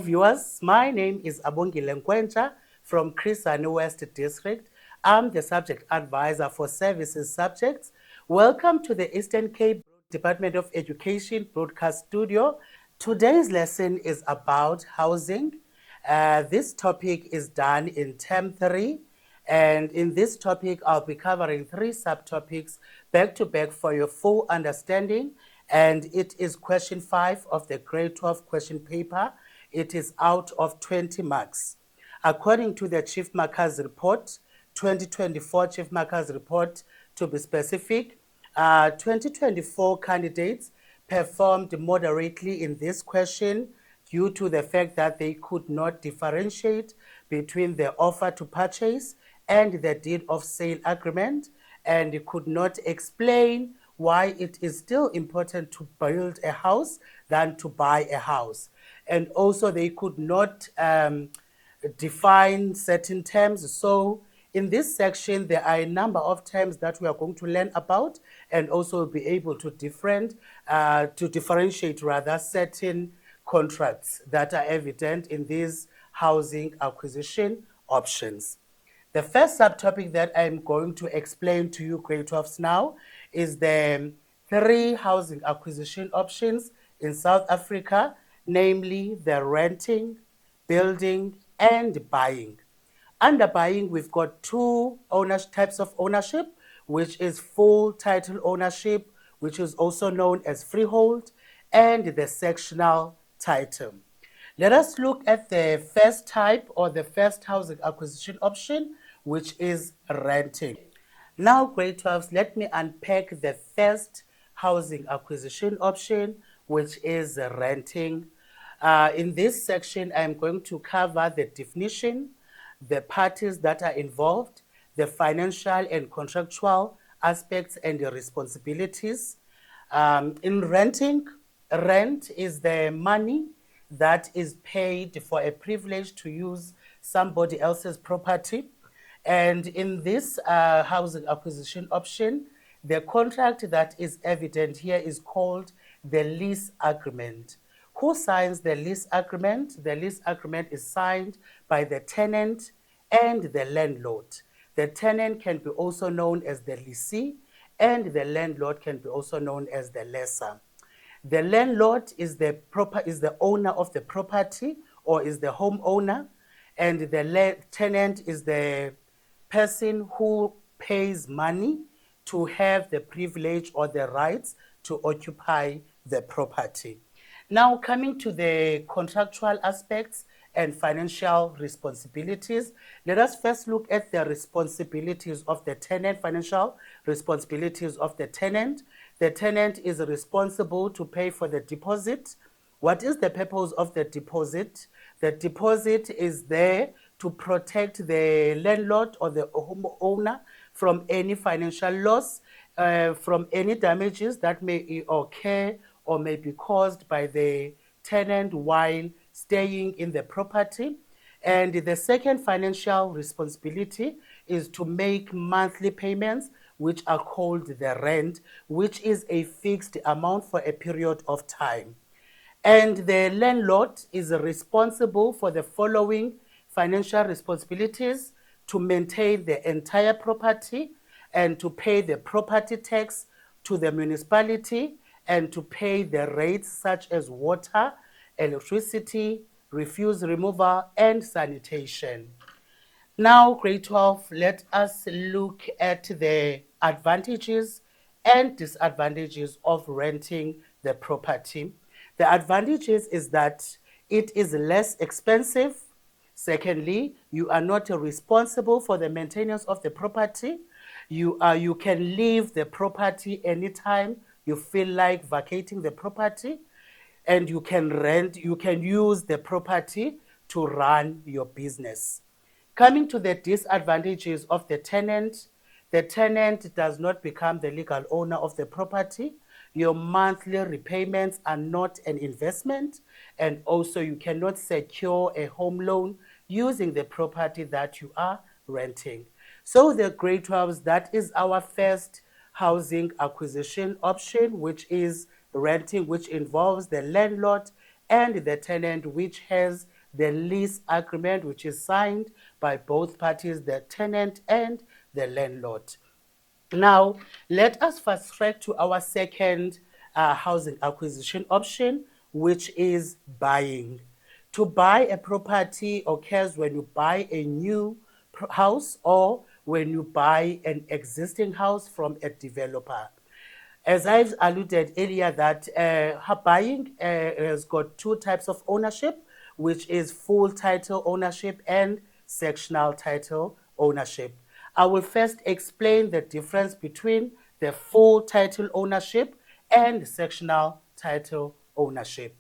viewers, my name is Abongile Nkwencha from Chris Hani West District. I'm the subject advisor for services subjects. Welcome to the Eastern Cape Department of Education Broadcast Studio. Today's lesson is about housing. This topic is done in term 3. And in this topic, I'll be covering 3 subtopics back to back for your full understanding. And it is question 5 of the grade 12 question paper. It is out of 20 marks. According to the Chief Markers Report, 2024 Chief Markers Report, to be specific, 2024 candidates performed moderately in this question due to the fact that they could not differentiate between the offer to purchase and the deed of sale agreement, and could not explain why it is still important to build a house than to buy a house. And also they could not define certain terms. So in this section, there are a number of terms that we are going to learn about, and also be able to differentiate certain contracts that are evident in these housing acquisition options. The first subtopic that I'm going to explain to you, grade 12s now, is the 3 housing acquisition options in South Africa, namely the renting, building, and buying. Under buying, we've got 2 types of ownership, which is full title ownership, which is also known as freehold, and the sectional title. Let us look at the first type, or the first housing acquisition option, which is renting. Now, grade 12s, let me unpack the first housing acquisition option, which is renting. In this section, I'm going to cover the definition, the parties that are involved, the financial and contractual aspects and the responsibilities. In renting, rent is the money that is paid for a privilege to use somebody else's property. And in this housing acquisition option, the contract that is evident here is called the lease agreement. Who signs the lease agreement? The lease agreement is signed by the tenant and the landlord. The tenant can be also known as the lessee, and the landlord can be also known as the lessor. The landlord is the owner of the property, or is the homeowner, and the tenant is the person who pays money to have the privilege or the rights to occupy the property. Now, coming to the contractual aspects and financial responsibilities, let us first look at the responsibilities of the tenant, financial responsibilities of the tenant. The tenant is responsible to pay for the deposit. What is the purpose of the deposit? The deposit is there to protect the landlord or the homeowner from any financial loss, from any damages that may occur or may be caused by the tenant while staying in the property. And the second financial responsibility is to make monthly payments, which are called the rent, which is a fixed amount for a period of time. And the landlord is responsible for the following financial responsibilities: to maintain the entire property, and to pay the property tax to the municipality, and to pay the rates such as water, electricity, refuse removal, and sanitation. Now, grade 12, let us look at the advantages and disadvantages of renting the property. The advantages is that it is less expensive. Secondly, you are not responsible for the maintenance of the property. You can leave the property anytime you feel like vacating the property, and you can use the property to run your business. Coming to the disadvantages of the tenant does not become the legal owner of the property. Your monthly repayments are not an investment, and also you cannot secure a home loan using the property that you are renting. So the grade 12s, that is our first housing acquisition option, which is renting, which involves the landlord and the tenant, which has the lease agreement, which is signed by both parties, the tenant and the landlord. Now, let us fast track to our second housing acquisition option, which is buying. To buy a property occurs when you buy a new house or when you buy an existing house from a developer. As I've alluded earlier, that buying has got two types of ownership, which is full title ownership and sectional title ownership. I will first explain the difference between the full title ownership and sectional title ownership.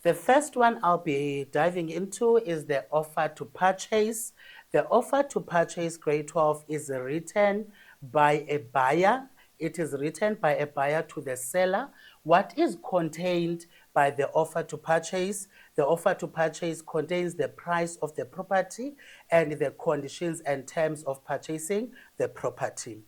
The first one I'll be diving into is the offer to purchase. The offer to purchase grade 12 is written by a buyer. It is written by a buyer to the seller. What is contained by the offer to purchase? The offer to purchase contains the price of the property and the conditions and terms of purchasing the property.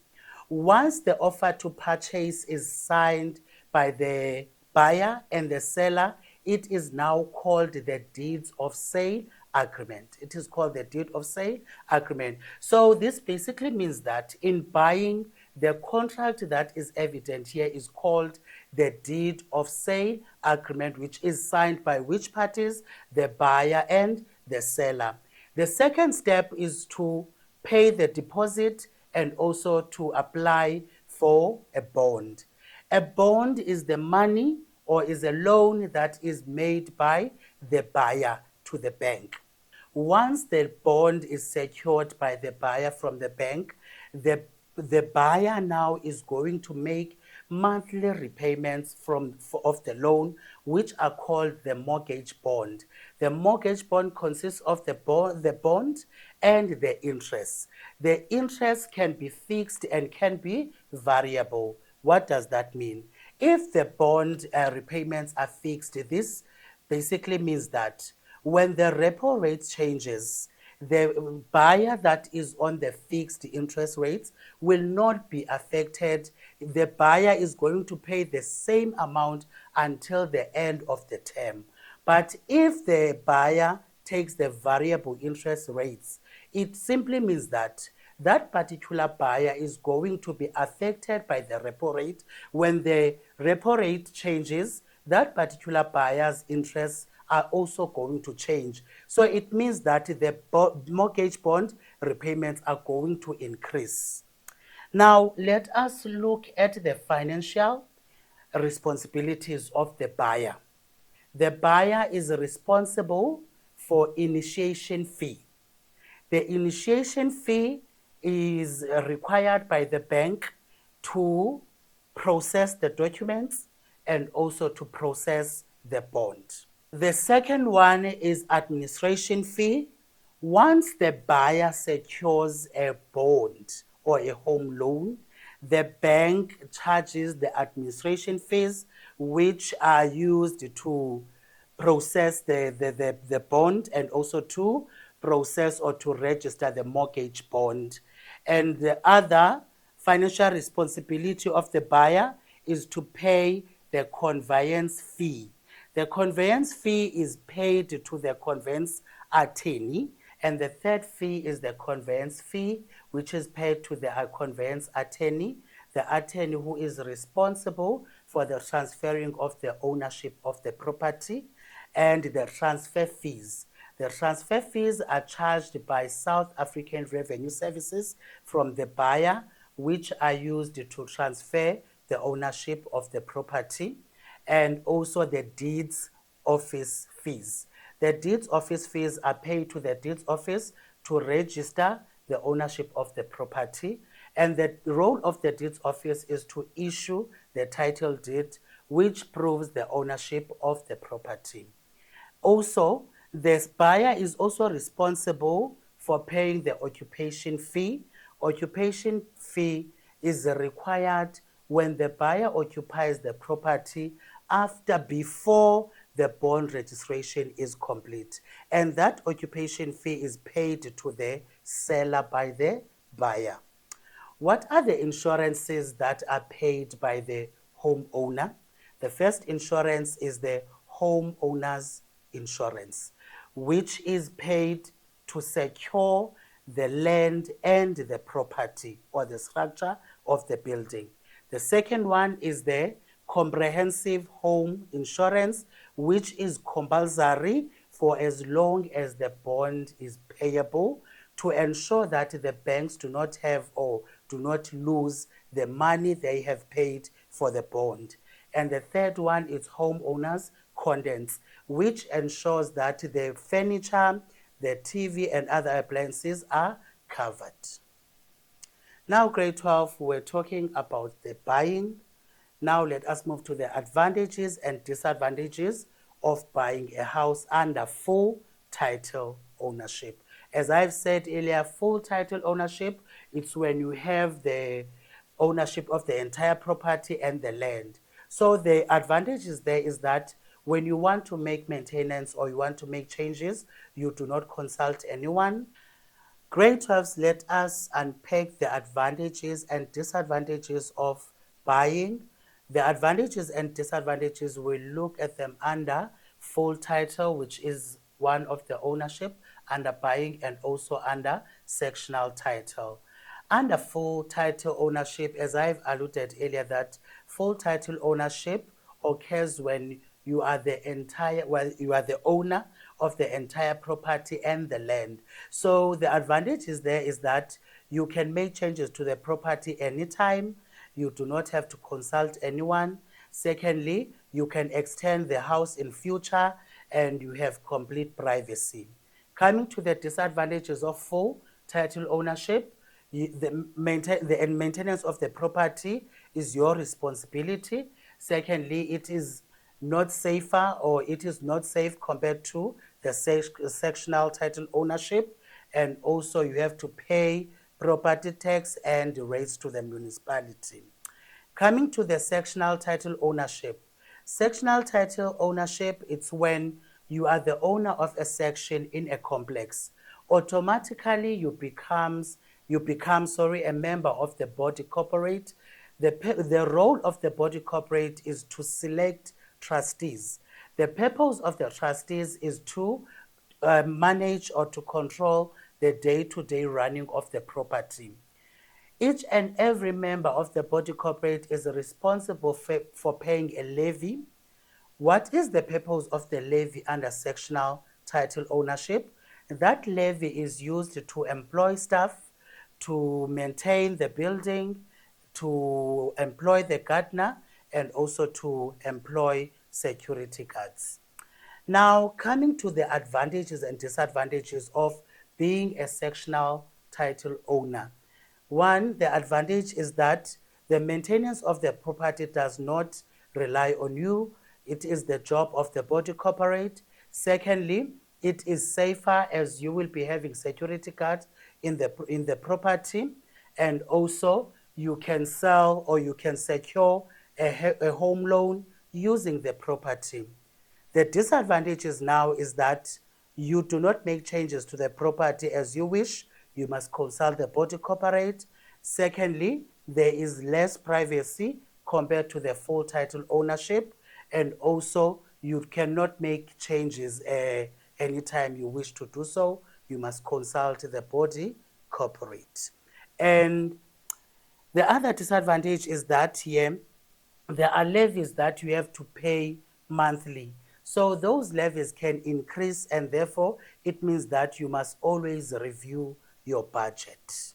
Once the offer to purchase is signed by the buyer and the seller, it is now called the deeds of sale agreement. It is called the deed of sale agreement. So this basically means that in buying, the contract that is evident here is called the deed of sale agreement, which is signed by which parties? The buyer and the seller. The second step is to pay the deposit and also to apply for a bond. A bond is the money or is a loan that is made by the buyer to the bank. Once the bond is secured by the buyer from the bank, the buyer now is going to make monthly repayments of the loan, which are called the mortgage bond. The mortgage bond consists of the bond and the interest. The interest can be fixed and can be variable. What does that mean? If the bond repayments are fixed, this basically means that when the repo rate changes, the buyer that is on the fixed interest rates will not be affected. The buyer is going to pay the same amount until the end of the term. But if the buyer takes the variable interest rates, it simply means that that particular buyer is going to be affected by the repo rate. When the repo rate changes, that particular buyer's interests are also going to change. So it means that the mortgage bond repayments are going to increase. Now, let us look at the financial responsibilities of the buyer. The buyer is responsible for initiation fee. The initiation fee is required by the bank to process the documents and also to process the bond. The second one is administration fee. Once the buyer secures a bond or a home loan, the bank charges the administration fees, which are used to process the bond and also to process or to register the mortgage bond. And the other financial responsibility of the buyer is to pay the conveyance fee. The conveyance fee is paid to the conveyance attorney, and the third fee is the conveyance fee, which is paid to the conveyance attorney, the attorney who is responsible for the transferring of the ownership of the property, and the transfer fees. The transfer fees are charged by South African Revenue Services from the buyer, which are used to transfer the ownership of the property, and also the deeds office fees. The deeds office fees are paid to the deeds office to register the ownership of the property, and the role of the deeds office is to issue the title deed, which proves the ownership of the property. Also, the buyer is also responsible for paying the occupation fee. Occupation fee is required when the buyer occupies the property before the bond registration is complete. And that occupation fee is paid to the seller by the buyer. What are the insurances that are paid by the homeowner? The first insurance is the homeowner's insurance. which is paid to secure the land and the property or the structure of the building. The second one is the comprehensive home insurance, which is compulsory for as long as the bond is payable, to ensure that the banks do not have or do not lose the money they have paid for the bond. And the third one is homeowners contents, which ensures that the furniture, the TV, and other appliances are covered. Now, grade 12, we're talking about the buying. Now, let us move to the advantages and disadvantages of buying a house under full title ownership. As I've said earlier, full title ownership, it's when you have the ownership of the entire property and the land. So the advantages there is that when you want to make maintenance or you want to make changes, you do not consult anyone. Grade 12s let us unpack the advantages and disadvantages of buying. The advantages and disadvantages, we look at them under full title, which is one of the ownership, under buying, and also under sectional title. Under full title ownership, as I've alluded earlier, that full title ownership occurs when you are you are the owner of the entire property and the land. So the advantage is there is that you can make changes to the property anytime. You do not have to consult anyone. Secondly, you can extend the house in future and you have complete privacy. Coming to the disadvantages of full title ownership, the maintenance of the property is your responsibility. Secondly, it is not safer or it is not safe compared to the sectional title ownership. And also you have to pay property tax and rates to the municipality. Coming to the sectional title ownership. Sectional title ownership, it's when you are the owner of a section in a complex. Automatically you become a member of the body corporate. The role of the body corporate is to select trustees. The purpose of the trustees is to manage or to control the day-to-day running of the property. Each and every member of the body corporate is responsible for paying a levy. What is the purpose of the levy under sectional title ownership? That levy is used to employ staff, to maintain the building, to employ the gardener, and also to employ security guards. Now, coming to the advantages and disadvantages of being a sectional title owner. One, the advantage is that the maintenance of the property does not rely on you. It is the job of the body corporate. Secondly, it is safer as you will be having security guards in the property, and also you can sell or you can secure a home loan using the property. The disadvantages now is that you do not make changes to the property as you wish. You must consult the body corporate. Secondly, there is less privacy compared to the full title ownership. And also, you cannot make changes anytime you wish to do so. You must consult the body corporate. And the other disadvantage is that here, there are levies that you have to pay monthly. So those levies can increase, and therefore it means that you must always review your budget.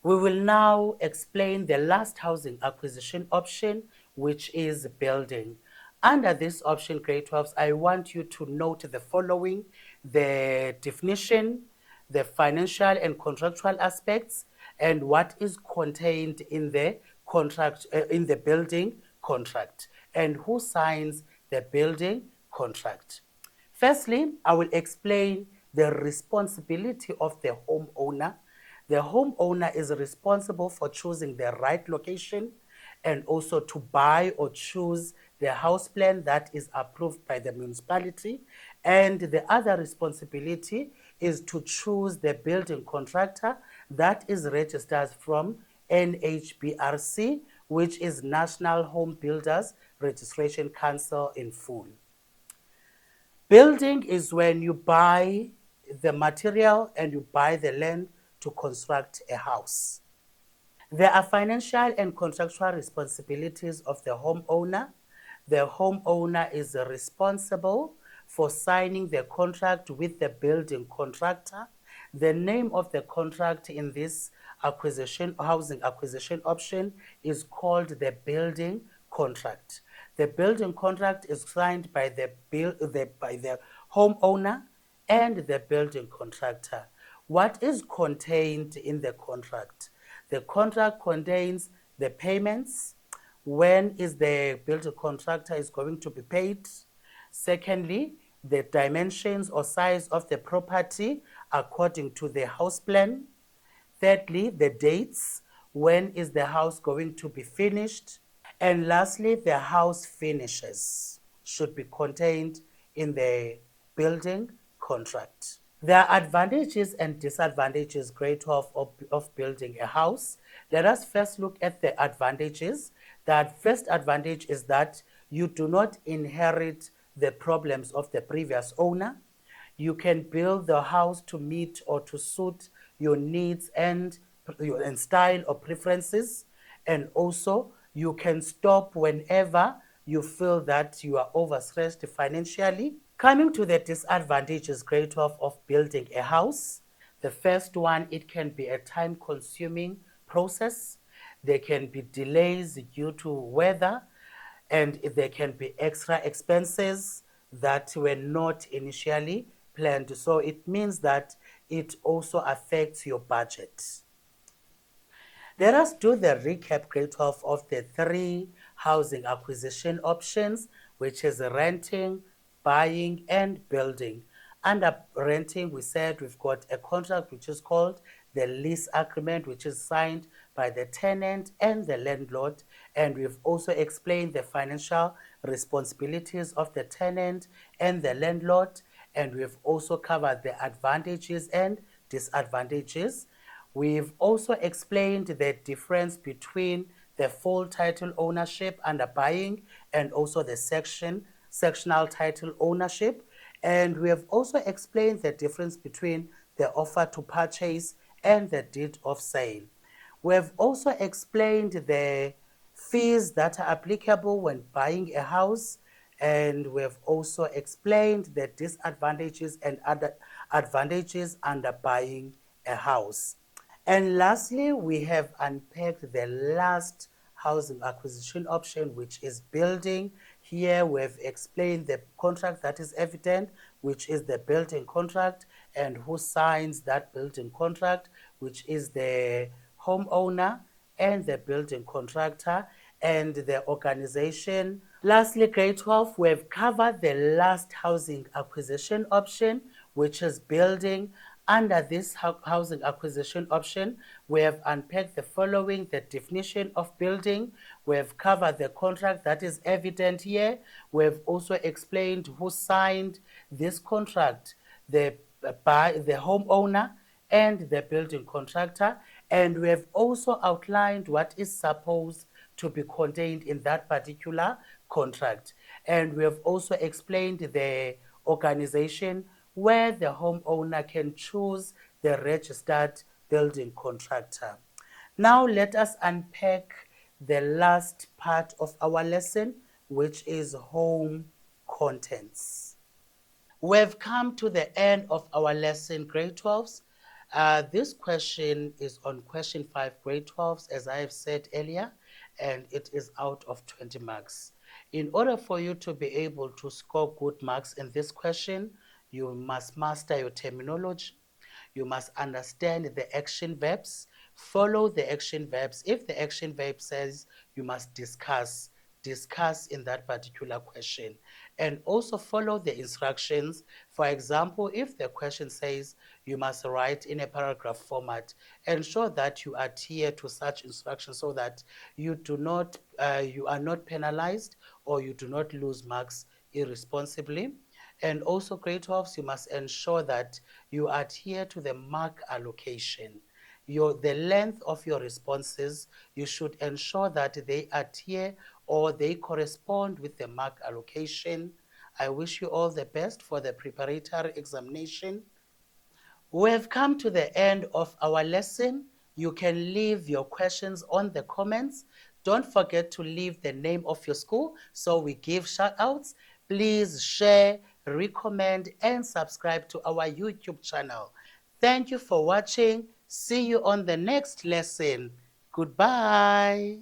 We will now explain the last housing acquisition option, which is building. Under this option, grade 12s, I want you to note the following: the definition, the financial and contractual aspects, and what is contained in the contract, in the building contract, and who signs the building contract. Firstly, I will explain the responsibility of the homeowner. The homeowner is responsible for choosing the right location and also to buy or choose the house plan that is approved by the municipality. And the other responsibility is to choose the building contractor that is registered from NHBRC, which is National Home Builders Registration Council in full. Building is when you buy the material and you buy the land to construct a house. There are financial and contractual responsibilities of the homeowner. The homeowner is responsible for signing the contract with the building contractor. The name of the contract in this housing acquisition option is called the building contract. The building contract is signed by by the homeowner and the building contractor. What is contained in the contract? The contract contains the payments, when is the builder contractor is going to be paid. Secondly, the dimensions or size of the property according to the house plan. Thirdly, the dates, when is the house going to be finished. And lastly, the house finishes should be contained in the building contract. There are advantages and disadvantages, grade 12, of building a house. Let us first look at the advantages. The first advantage is that you do not inherit the problems of the previous owner. You can build the house to meet or to suit your needs and style or preferences. And also, you can stop whenever you feel that you are overstressed financially. Coming to the disadvantages, grade 12, of building a house. The first one, it can be a time-consuming process. There can be delays due to weather, and there can be extra expenses that were not initially planned. So it means that it also affects your budget. Let us do the recap, grade 12, of the three housing acquisition options, which is renting, buying, and building. Under renting, we said we've got a contract which is called the lease agreement, which is signed by the tenant and the landlord. And we've also explained the financial responsibilities of the tenant and the landlord. And we've also covered the advantages and disadvantages. We've also explained the difference between the full title ownership under buying and also the sectional title ownership. And we have also explained the difference between the offer to purchase and the deed of sale. We have also explained the fees that are applicable when buying a house, and we have also explained the disadvantages and other advantages under buying a house. And lastly, we have unpacked the last housing acquisition option, which is building. Here we've explained the contract that is evident, which is the building contract, and who signs that building contract, which is the homeowner and the building contractor and the organization. Lastly, grade 12, we've covered the last housing acquisition option, which is building. Under this housing acquisition option, we have unpacked the following: the definition of building. We have covered the contract that is evident here. We have also explained who signed this contract, the homeowner and the building contractor. And we have also outlined what is supposed to be contained in that particular contract. And we have also explained the organization where the homeowner can choose the registered building contractor. Now let us unpack the last part of our lesson, which is home contents. We've come to the end of our lesson, grade 12s. This question is on question 5, grade 12s, as I have said earlier, and it is out of 20 marks. In order for you to be able to score good marks in this question, you must master your terminology. You must understand the action verbs, follow the action verbs. If the action verb says you must discuss in that particular question, and also follow the instructions. For example, if the question says you must write in a paragraph format, ensure that you adhere to such instructions so that you are not penalized or you do not lose marks irresponsibly. And also, grade 12s, you must ensure that you adhere to the mark allocation. The length of your responses, you should ensure that they adhere or they correspond with the mark allocation. I wish you all the best for the preparatory examination. We have come to the end of our lesson. You can leave your questions on the comments. Don't forget to leave the name of your school so we give shout outs. Please share, recommend, and subscribe to our YouTube channel. Thank you for watching. See you on the next lesson. Goodbye.